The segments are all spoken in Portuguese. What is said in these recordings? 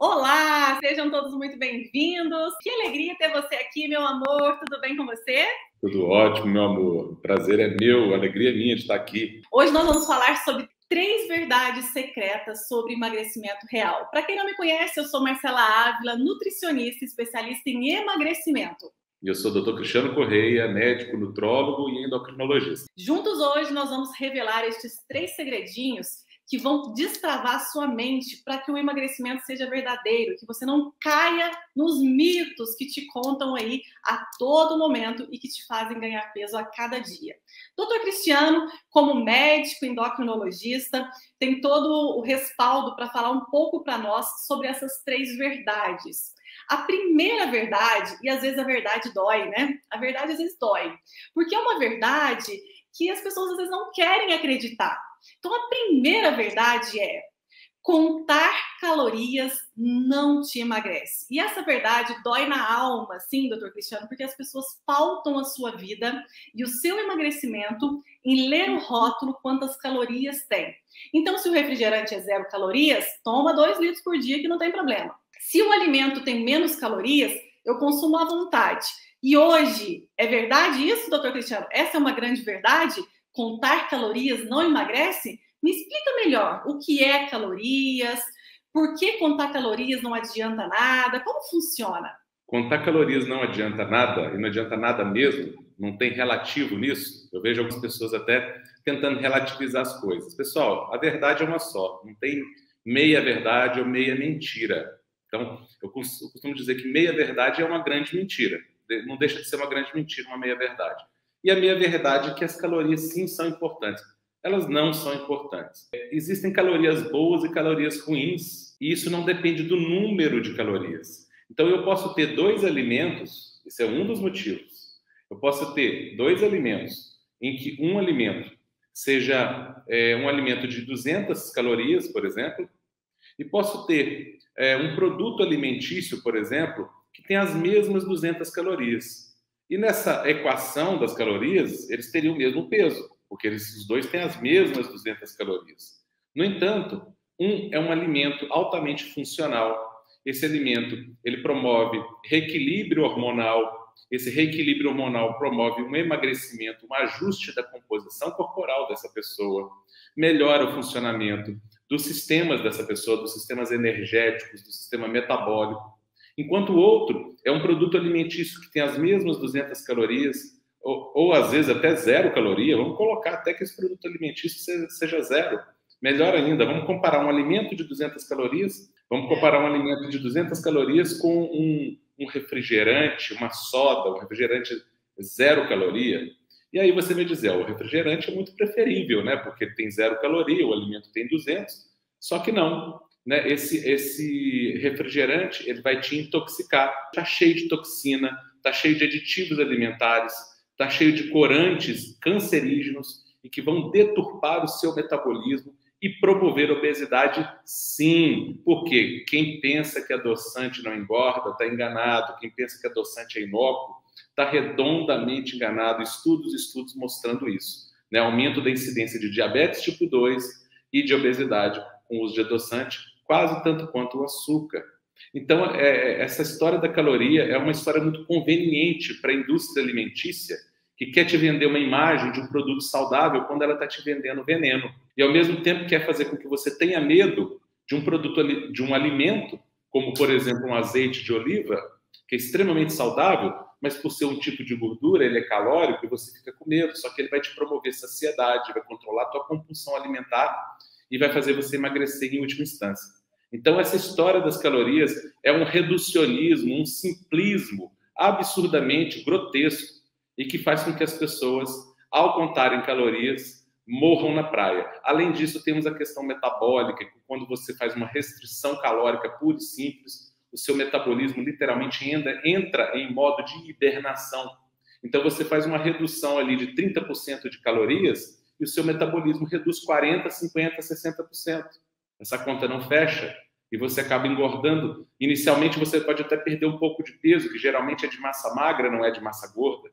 Olá, sejam todos muito bem-vindos. Que alegria ter você aqui, meu amor. Tudo bem com você? Tudo ótimo, meu amor. O prazer é meu, a alegria é minha de estar aqui. Hoje nós vamos falar sobre 3 verdades secretas sobre emagrecimento real. Para quem não me conhece, eu sou Marcela Ávila, nutricionista especialista em emagrecimento. E eu sou o Dr. Cristiano Correia, médico, nutrólogo e endocrinologista. Juntos hoje nós vamos revelar estes 3 segredinhos que vão destravar sua mente para que o emagrecimento seja verdadeiro, que você não caia nos mitos que te contam aí a todo momento e que te fazem ganhar peso a cada dia. Doutor Cristiano, como médico endocrinologista, tem todo o respaldo para falar um pouco para nós sobre essas 3 verdades. A primeira verdade, e às vezes a verdade dói, né? A verdade às vezes dói, porque é uma verdade que as pessoas às vezes não querem acreditar. Então, a primeira verdade é: contar calorias não te emagrece. E essa verdade dói na alma, sim, doutor Cristiano, porque as pessoas pautam a sua vida e o seu emagrecimento em ler o rótulo quantas calorias tem. Então, se o refrigerante é 0 calorias, toma 2 litros por dia que não tem problema. Se o alimento tem menos calorias, eu consumo à vontade. E hoje, é verdade isso, doutor Cristiano? Essa é uma grande verdade? Contar calorias não emagrece? Me explica melhor o que é calorias, por que contar calorias não adianta nada, como funciona? Contar calorias não adianta nada, e não adianta nada mesmo, não tem relativo nisso. Eu vejo algumas pessoas até tentando relativizar as coisas. Pessoal, a verdade é uma só, não tem meia verdade ou meia mentira. Então, eu costumo dizer que meia verdade é uma grande mentira. Não deixa de ser uma grande mentira, uma meia verdade. E a meia verdade é que as calorias sim são importantes. Elas não são importantes. Existem calorias boas e calorias ruins, e isso não depende do número de calorias. Então, eu posso ter 2 alimentos, esse é um dos motivos. Eu posso ter 2 alimentos, em que um alimento seja um alimento de 200 calorias, por exemplo, e posso ter um produto alimentício, por exemplo, que tem as mesmas 200 calorias. E nessa equação das calorias, eles teriam o mesmo peso, porque os dois têm as mesmas 200 calorias. No entanto, um é um alimento altamente funcional. Esse alimento, ele promove reequilíbrio hormonal. Esse reequilíbrio hormonal promove um emagrecimento, um ajuste da composição corporal dessa pessoa, melhora o funcionamento dos sistemas dessa pessoa, dos sistemas energéticos, do sistema metabólico. Enquanto o outro é um produto alimentício que tem as mesmas 200 calorias, ou às vezes até 0 caloria. Vamos colocar até que esse produto alimentício seja 0. Melhor ainda, vamos comparar um alimento de 200 calorias, vamos comparar um alimento de 200 calorias com um refrigerante, uma soda, um refrigerante 0 caloria. E aí você vai dizer, o refrigerante é muito preferível, né? Porque ele tem 0 caloria, o alimento tem 200, só que não. Né? Esse refrigerante, ele vai te intoxicar. Está cheio de toxina, está cheio de aditivos alimentares, está cheio de corantes cancerígenos e que vão deturpar o seu metabolismo e promover obesidade, sim. Porque quem pensa que adoçante não engorda está enganado. Quem pensa que adoçante é inócuo está redondamente enganado. Estudos mostrando isso. Né? Aumento da incidência de diabetes tipo 2 e de obesidade com o uso de adoçante, quase tanto quanto o açúcar. Então, essa história da caloria é uma história muito conveniente para a indústria alimentícia, que quer te vender uma imagem de um produto saudável quando ela está te vendendo veneno. E, ao mesmo tempo, quer fazer com que você tenha medo de um produto, de um alimento, como, por exemplo, um azeite de oliva, que é extremamente saudável, mas por ser um tipo de gordura, ele é calórico e você fica com medo. Só que ele vai te promover saciedade, vai controlar a tua compulsão alimentar e vai fazer você emagrecer em última instância. Então, essa história das calorias é um reducionismo, um simplismo absurdamente grotesco e que faz com que as pessoas, ao contarem calorias, morram na praia. Além disso, temos a questão metabólica, que quando você faz uma restrição calórica pura e simples, o seu metabolismo literalmente entra em modo de hibernação. Então, você faz uma redução ali de 30% de calorias e o seu metabolismo reduz 40%, 50%, 60%. Essa conta não fecha e você acaba engordando. Inicialmente, você pode até perder um pouco de peso, que geralmente é de massa magra, não é de massa gorda.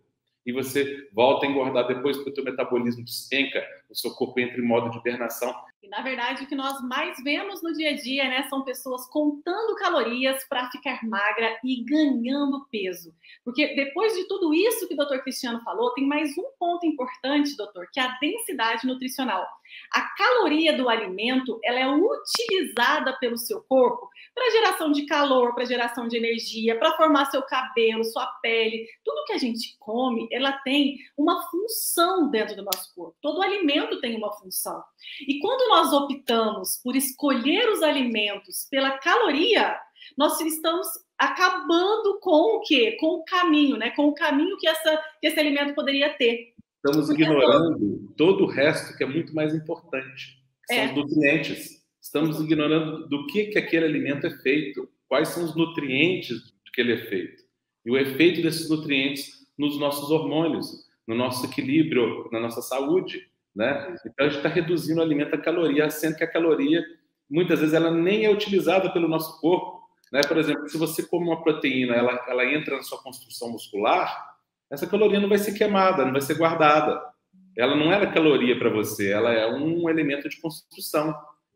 e você volta a engordar depois porque o teu metabolismo despenca, o seu corpo entra em modo de hibernação. E, na verdade, o que nós mais vemos no dia a dia, né, são pessoas contando calorias para ficar magra e ganhando peso. Porque depois de tudo isso que o Dr. Cristiano falou, tem mais um ponto importante, doutor, que é a densidade nutricional. A caloria do alimento, ela é utilizada pelo seu corpo para geração de calor, para geração de energia, para formar seu cabelo, sua pele. Tudo que a gente come, ela tem uma função dentro do nosso corpo. Todo alimento tem uma função. E quando nós optamos por escolher os alimentos pela caloria, nós estamos acabando com o quê? Com o caminho, né? Com o caminho que esse alimento poderia ter. Estamos ignorando todo o resto que é muito mais importante, que são os nutrientes. Estamos ignorando do que aquele alimento é feito, quais são os nutrientes de que ele é feito. E o efeito desses nutrientes nos nossos hormônios, no nosso equilíbrio, na nossa saúde, né? Então a gente está reduzindo o alimento à caloria, sendo que a caloria, muitas vezes, ela nem é utilizada pelo nosso corpo, né? Por exemplo, se você come uma proteína, ela entra na sua construção muscular, essa caloria não vai ser queimada, não vai ser guardada. Ela não era caloria para você, ela é um elemento de construção.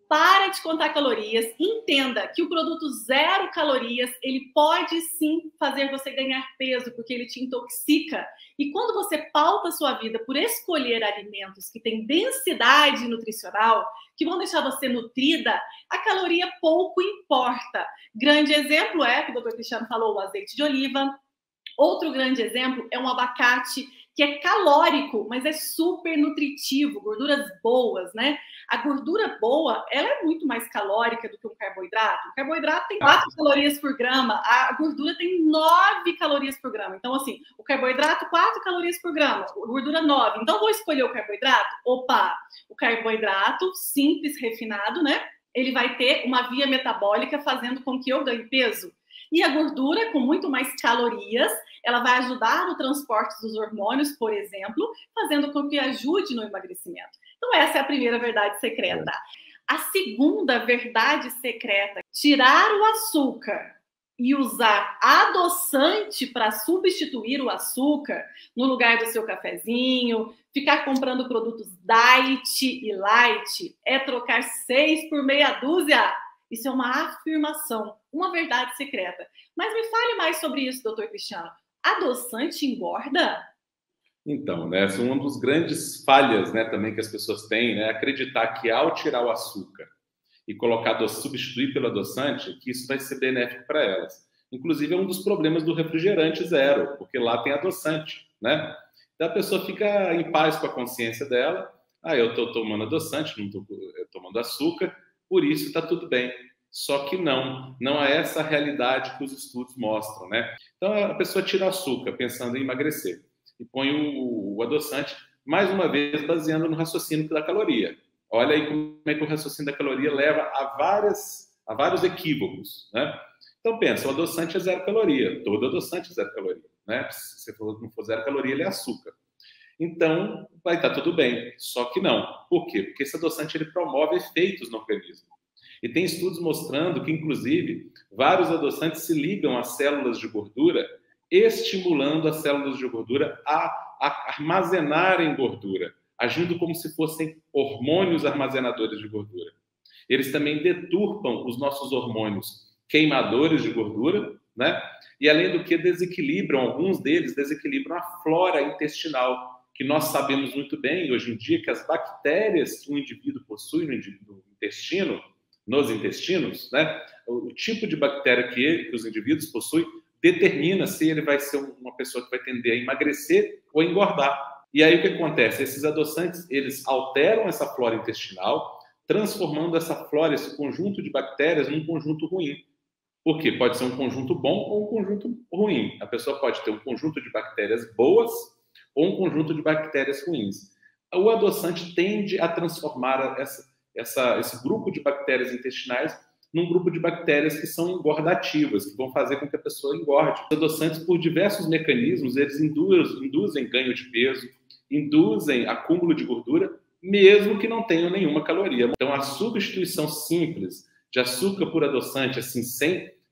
Para de contar calorias, entenda que o produto 0 calorias, ele pode sim fazer você ganhar peso, porque ele te intoxica. E quando você pauta a sua vida por escolher alimentos que têm densidade nutricional, que vão deixar você nutrida, a caloria pouco importa. Grande exemplo é, que o Dr. Cristiano falou, o azeite de oliva. Outro grande exemplo é um abacate, que é calórico, mas é super nutritivo, gorduras boas, né? A gordura boa, ela é muito mais calórica do que um carboidrato. O carboidrato tem 4 calorias por grama, a gordura tem 9 calorias por grama. Então, assim, o carboidrato, 4 calorias por grama, a gordura 9. Então, vou escolher o carboidrato? Opa, o carboidrato simples, refinado, né? Ele vai ter uma via metabólica fazendo com que eu ganhe peso. E a gordura, com muito mais calorias, ela vai ajudar no transporte dos hormônios, por exemplo, fazendo com que ajude no emagrecimento. Então, essa é a primeira verdade secreta. A segunda verdade secreta, tirar o açúcar e usar adoçante para substituir o açúcar no lugar do seu cafezinho, ficar comprando produtos diet e light, é trocar 6 por meia dúzia. Isso é uma afirmação, uma verdade secreta. Mas me fale mais sobre isso, doutor Cristiano. Adoçante engorda? Então, né, essa é uma das grandes falhas, né, também que as pessoas têm, né, acreditar que ao tirar o açúcar e colocar substituir pelo adoçante, que isso vai ser benéfico para elas. Inclusive, é um dos problemas do refrigerante zero, porque lá tem adoçante, né? Então, a pessoa fica em paz com a consciência dela. Ah, eu estou tomando adoçante, não estou tomando açúcar, por isso está tudo bem. Só que não é essa a realidade que os estudos mostram, né? Então, a pessoa tira açúcar pensando em emagrecer e põe o adoçante, mais uma vez, baseando no raciocínio da caloria. Olha aí como é que o raciocínio da caloria leva a vários equívocos, né? Então, pensa, o adoçante é 0 caloria, todo adoçante é 0 caloria, né? Se não for 0 caloria, ele é açúcar. Então, vai estar tudo bem, só que não. Por quê? Porque esse adoçante ele promove efeitos no organismo. E tem estudos mostrando que, inclusive, vários adoçantes se ligam às células de gordura, estimulando as células de gordura a armazenarem gordura, agindo como se fossem hormônios armazenadores de gordura. Eles também deturpam os nossos hormônios queimadores de gordura, né? E, além do que, desequilibram, alguns deles desequilibram a flora intestinal, que nós sabemos muito bem, hoje em dia, que as bactérias que um indivíduo possui no intestino, nos intestinos, né? O tipo de bactéria que os indivíduos possuem determina se ele vai ser uma pessoa que vai tender a emagrecer ou engordar. E aí o que acontece? Esses adoçantes, eles alteram essa flora intestinal, transformando essa flora, esse conjunto de bactérias, num conjunto ruim. Por quê? Pode ser um conjunto bom ou um conjunto ruim. A pessoa pode ter um conjunto de bactérias boas ou um conjunto de bactérias ruins. O adoçante tende a transformar esse grupo de bactérias intestinais num grupo de bactérias que são engordativas, que vão fazer com que a pessoa engorde. Os adoçantes, por diversos mecanismos, eles induzem ganho de peso, induzem acúmulo de gordura, mesmo que não tenham nenhuma caloria. Então, a substituição simples de açúcar por adoçante, assim,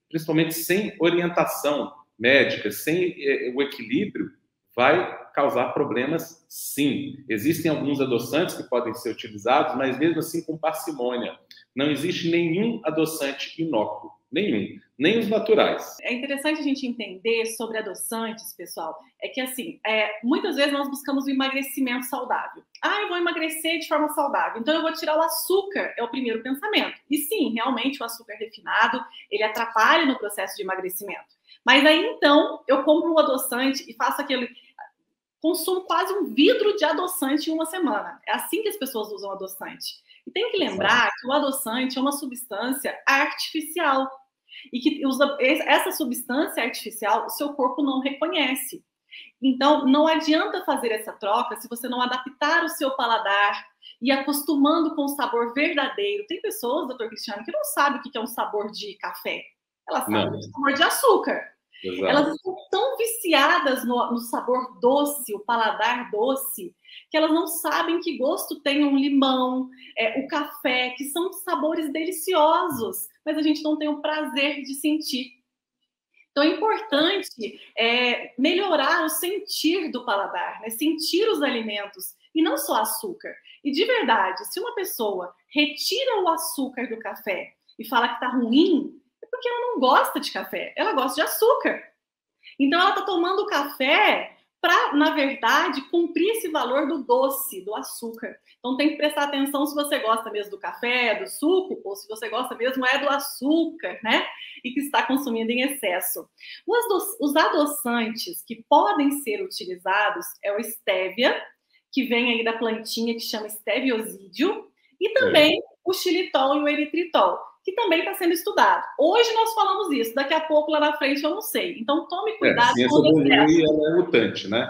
principalmente sem orientação médica, sem o equilíbrio, vai causar problemas, sim. Existem alguns adoçantes que podem ser utilizados, mas mesmo assim com parcimônia. Não existe nenhum adoçante inócuo, nenhum, nem os naturais. É interessante a gente entender sobre adoçantes, pessoal, é que assim, muitas vezes nós buscamos o emagrecimento saudável. Eu vou emagrecer de forma saudável, então eu vou tirar o açúcar, é o primeiro pensamento. E sim, realmente o açúcar refinado, ele atrapalha no processo de emagrecimento. Mas aí então, eu compro um adoçante e faço consumo quase um vidro de adoçante em uma semana. É assim que as pessoas usam adoçante. E tem que lembrar que o adoçante é uma substância artificial. E que essa substância artificial, o seu corpo não reconhece. Então, não adianta fazer essa troca se você não adaptar o seu paladar e acostumando com o sabor verdadeiro. Tem pessoas, doutor Cristiano, que não sabem o que é um sabor de café. Elas sabem o sabor de açúcar. Exato. Elas estão tão viciadas no sabor doce, o paladar doce, que elas não sabem que gosto tem um limão, o café, que são sabores deliciosos, mas a gente não tem o prazer de sentir. Então é importante melhorar o sentir do paladar, né? Sentir os alimentos, e não só açúcar. E de verdade, se uma pessoa retira o açúcar do café e fala que está ruim, é porque ela não gosta de café, ela gosta de açúcar. Então ela está tomando café para, na verdade, cumprir esse valor do doce, do açúcar. Então tem que prestar atenção se você gosta mesmo do café, do suco, ou se você gosta mesmo do açúcar, né? E que está consumindo em excesso. Os adoçantes que podem ser utilizados é o stevia, que vem aí da plantinha que chama Steviosídeo, e também o xilitol e o eritritol, que também está sendo estudado. Hoje nós falamos isso, daqui a pouco lá na frente eu não sei. Então tome cuidado com o excesso. Ela é mutante, né?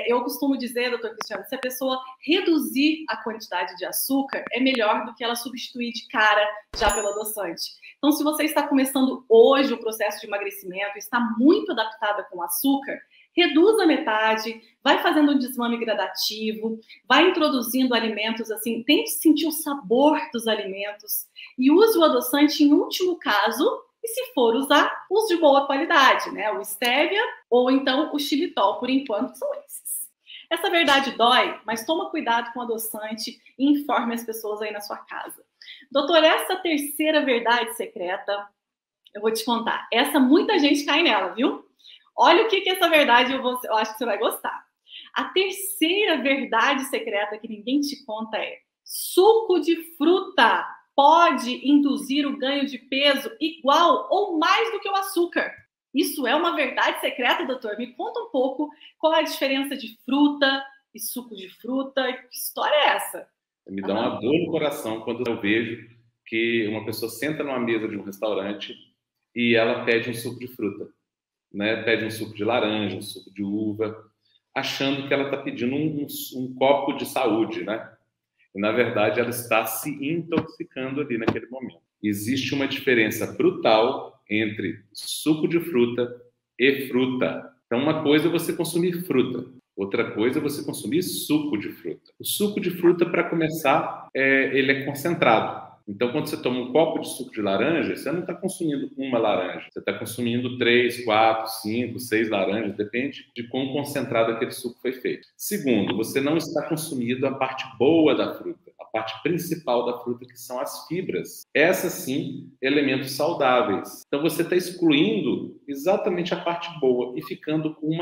Eu costumo dizer, doutor Cristiano, se a pessoa reduzir a quantidade de açúcar, é melhor do que ela substituir de cara já pelo adoçante. Então, se você está começando hoje o processo de emagrecimento e está muito adaptada com açúcar, reduz a metade, vai fazendo um desmame gradativo, vai introduzindo alimentos assim, tente sentir o sabor dos alimentos e use o adoçante em último caso, e se for usar, use de boa qualidade, né? O stevia ou então o xilitol, por enquanto são esses. Essa verdade dói, mas toma cuidado com o adoçante e informe as pessoas aí na sua casa. Doutor, essa terceira verdade secreta, eu vou te contar. Essa muita gente cai nela, viu? Olha o que é essa verdade, eu acho que você vai gostar. A terceira verdade secreta que ninguém te conta é: suco de fruta pode induzir o ganho de peso igual ou mais do que o açúcar. Isso é uma verdade secreta, doutor? Me conta um pouco qual é a diferença de fruta e suco de fruta. Que história é essa? Me dá uma dor no coração quando eu vejo que uma pessoa senta numa mesa de um restaurante e ela pede um suco de fruta, né? Pede um suco de laranja, um suco de uva, achando que ela está pedindo um copo de saúde, né? E, na verdade, ela está se intoxicando ali naquele momento. Existe uma diferença brutal entre suco de fruta e fruta. Então, uma coisa é você consumir fruta, outra coisa é você consumir suco de fruta. O suco de fruta, para começar, ele é concentrado. Então, quando você toma um copo de suco de laranja, você não está consumindo uma laranja. Você está consumindo 3, 4, 5, 6 laranjas, depende de quão concentrado aquele suco foi feito. Segundo, você não está consumindo a parte boa da fruta, a parte principal da fruta, que são as fibras. Essas, sim, elementos saudáveis. Então, você está excluindo exatamente a parte boa e ficando com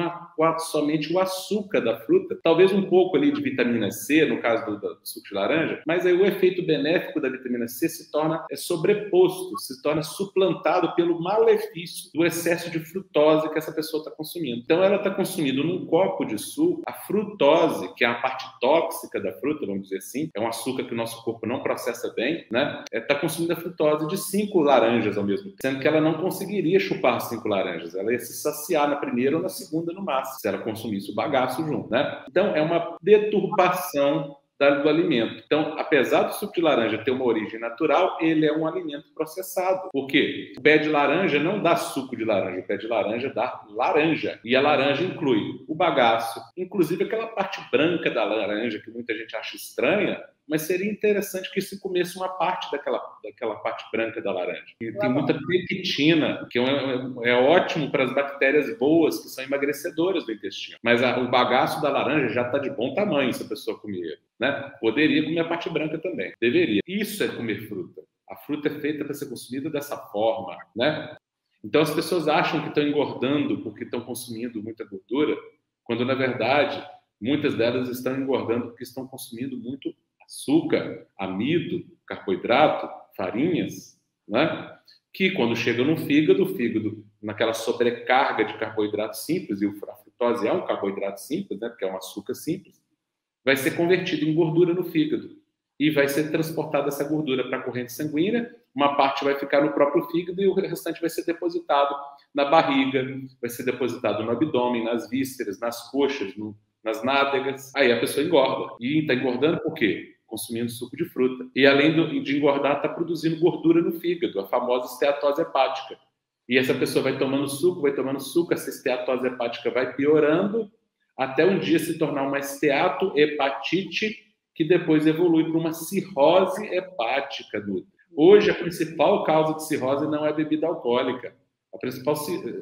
somente o açúcar da fruta, talvez um pouco ali de vitamina C, no caso do suco de laranja, mas aí o efeito benéfico da vitamina C se torna sobreposto, se torna suplantado pelo malefício do excesso de frutose que essa pessoa está consumindo. Então, ela está consumindo num copo de suco a frutose, que é a parte tóxica da fruta, vamos dizer assim, é um açúcar que o nosso corpo não processa bem, né? Está consumindo a frutose de 5 laranjas ao mesmo tempo, sendo que ela não conseguiria chupar 5 laranjas, ela ia se saciar na primeira ou na segunda no máximo, se ela consumisse o bagaço junto, né? Então, é uma deturpação do alimento. Então, apesar do suco de laranja ter uma origem natural, ele é um alimento processado. Por quê? O pé de laranja não dá suco de laranja, o pé de laranja dá laranja. E a laranja inclui o bagaço, inclusive aquela parte branca da laranja que muita gente acha estranha, mas seria interessante que se comesse uma parte daquela parte branca da laranja. E tem muita pectina, que é ótimo para as bactérias boas, que são emagrecedoras do intestino. Mas o bagaço da laranja já está de bom tamanho se a pessoa comer, né? Poderia comer a parte branca também. Deveria. Isso é comer fruta. A fruta é feita para ser consumida dessa forma, né? Então as pessoas acham que estão engordando porque estão consumindo muita gordura, quando na verdade muitas delas estão engordando porque estão consumindo muito açúcar, amido, carboidrato, farinhas, né? Que quando chega no fígado, o fígado, naquela sobrecarga de carboidrato simples, e a frutose é um carboidrato simples, né? Porque é um açúcar simples, vai ser convertido em gordura no fígado e vai ser transportada essa gordura para a corrente sanguínea. Uma parte vai ficar no próprio fígado e o restante vai ser depositado na barriga, vai ser depositado no abdômen, nas vísceras, nas coxas, nas nádegas. Aí a pessoa engorda. E está engordando por quê? Consumindo suco de fruta. E além de engordar, está produzindo gordura no fígado, a famosa esteatose hepática. E essa pessoa vai tomando suco, essa esteatose hepática vai piorando, até um dia se tornar uma esteatohepatite, que depois evolui para uma cirrose hepática. Hoje, a principal causa de cirrose não é a bebida alcoólica. A principal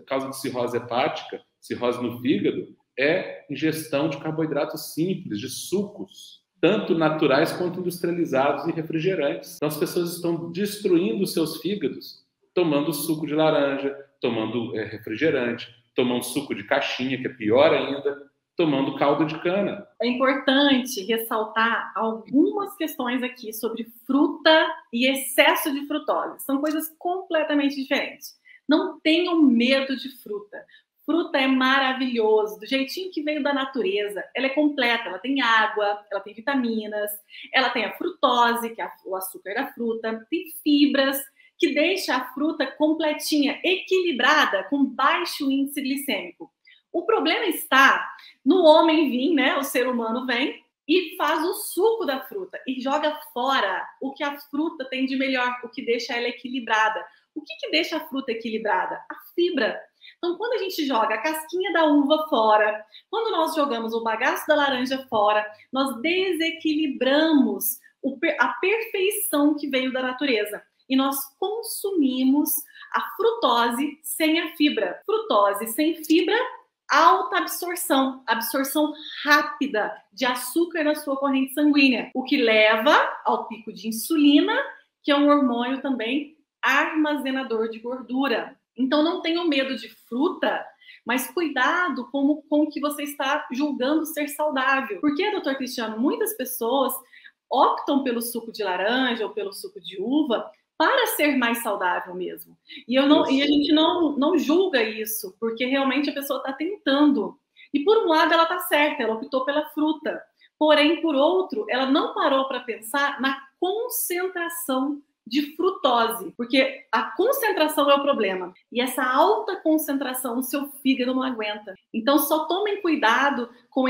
causa de cirrose hepática, cirrose no fígado, é ingestão de carboidratos simples, de sucos, tanto naturais quanto industrializados e refrigerantes. Então, as pessoas estão destruindo os seus fígados tomando suco de laranja, tomando refrigerante, tomando suco de caixinha, que é pior ainda, tomando caldo de cana. É importante ressaltar algumas questões aqui sobre fruta e excesso de frutose. São coisas completamente diferentes. Não tenham medo de fruta. Fruta é maravilhoso, do jeitinho que veio da natureza. Ela é completa, ela tem água, ela tem vitaminas, ela tem a frutose, que é o açúcar da fruta, tem fibras, que deixa a fruta completinha, equilibrada, com baixo índice glicêmico. O problema está no homem vir, né? O ser humano vem e faz o suco da fruta e joga fora o que a fruta tem de melhor, o que deixa ela equilibrada. O que deixa a fruta equilibrada? A fibra. Então, quando a gente joga a casquinha da uva fora, quando nós jogamos o bagaço da laranja fora, nós desequilibramos a perfeição que veio da natureza. E nós consumimos a frutose sem a fibra. Frutose sem fibra, alta absorção rápida de açúcar na sua corrente sanguínea, o que leva ao pico de insulina, que é um hormônio também armazenador de gordura. Então não tenham medo de fruta, mas cuidado com o que você está julgando ser saudável. Porque, doutor Cristiano, muitas pessoas optam pelo suco de laranja ou pelo suco de uva para ser mais saudável mesmo. E a gente não julga isso, porque realmente a pessoa está tentando. E por um lado ela está certa, ela optou pela fruta. Porém, por outro, ela não parou para pensar na concentração de frutose, porque a concentração é o problema. E essa alta concentração o seu fígado não aguenta. Então, só tomem cuidado com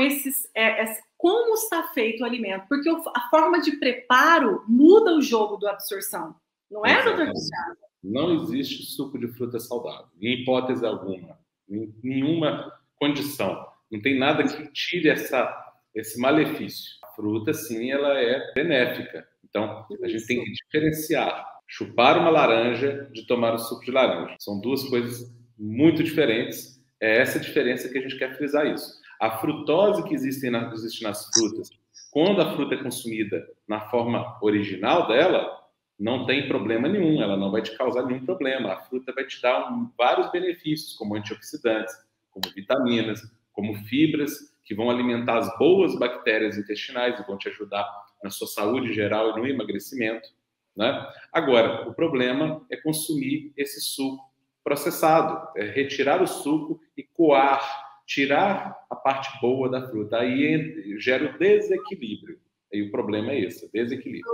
como está feito o alimento, porque a forma de preparo muda o jogo da absorção. Não é, doutor Cristiano? Não existe suco de fruta saudável, em hipótese alguma, em nenhuma condição. Não tem nada que tire esse malefício. A fruta, sim, ela é benéfica. Então, a gente tem que diferenciar chupar uma laranja de tomar o suco de laranja. São duas coisas muito diferentes. É essa diferença que a gente quer frisar isso. A frutose que existe nas frutas, quando a fruta é consumida na forma original dela, não tem problema nenhum, ela não vai te causar nenhum problema. A fruta vai te dar vários benefícios, como antioxidantes, como vitaminas, como fibras, que vão alimentar as boas bactérias intestinais e vão te ajudar na sua saúde geral e no emagrecimento, né? Agora, o problema é consumir esse suco processado, é retirar o suco e coar, tirar a parte boa da fruta. Aí gera o desequilíbrio. E o problema é esse, desequilíbrio.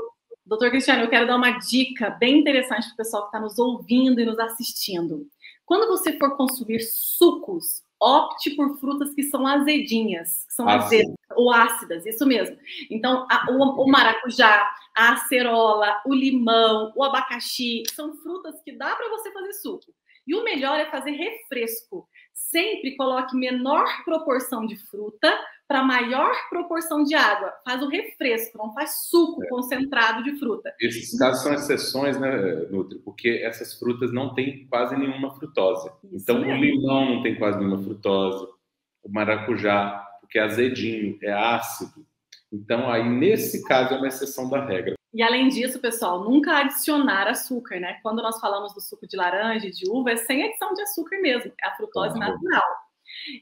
Doutor Cristiano, eu quero dar uma dica bem interessante para o pessoal que está nos ouvindo e nos assistindo. Quando você for consumir sucos, opte por frutas que são azedinhas, que são azedas ou ácidas, isso mesmo. Então, o maracujá, a acerola, o limão, o abacaxi, são frutas que dá para você fazer suco. E o melhor é fazer refresco. Sempre coloque menor proporção de fruta para maior proporção de água. Faz o refresco, não faz suco concentrado de fruta. Esses casos são exceções, né, Nutri? Porque essas frutas não têm quase nenhuma frutose. Isso então, mesmo. O limão não tem quase nenhuma frutose, o maracujá, porque é azedinho, é ácido. Então, aí, nesse caso, é uma exceção da regra. E além disso, pessoal, nunca adicionar açúcar, né? Quando nós falamos do suco de laranja e de uva, é sem adição de açúcar mesmo, é a frutose natural.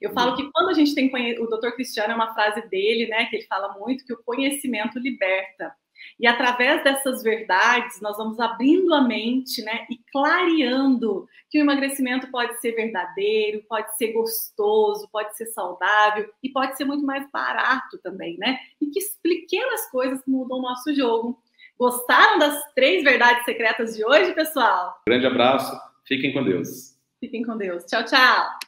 Eu falo que quando a gente tem o Dr. Cristiano, é uma frase dele, né, que ele fala muito, que o conhecimento liberta. E através dessas verdades, nós vamos abrindo a mente, né, e clareando que o emagrecimento pode ser verdadeiro, pode ser gostoso, pode ser saudável e pode ser muito mais barato também, né? E que pequenas coisas mudam o nosso jogo. Gostaram das 3 verdades secretas de hoje, pessoal? Grande abraço, fiquem com Deus. Fiquem com Deus. Tchau, tchau!